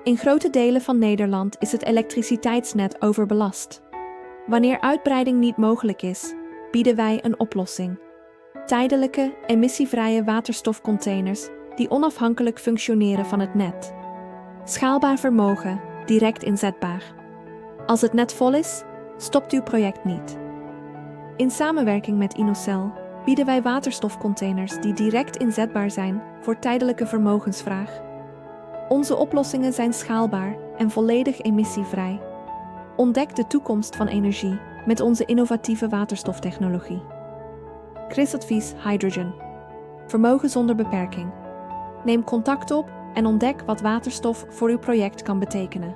In grote delen van Nederland is het elektriciteitsnet overbelast. Wanneer uitbreiding niet mogelijk is, bieden wij een oplossing. Tijdelijke, emissievrije waterstofcontainers die onafhankelijk functioneren van het net. Schaalbaar vermogen, direct inzetbaar. Als het net vol is, stopt uw project niet. In samenwerking met Inocel bieden wij waterstofcontainers die direct inzetbaar zijn voor tijdelijke vermogensvraag. Onze oplossingen zijn schaalbaar en volledig emissievrij. Ontdek de toekomst van energie met onze innovatieve waterstoftechnologie. Chrysadvies Hydrogen. Vermogen zonder beperking. Neem contact op en ontdek wat waterstof voor uw project kan betekenen.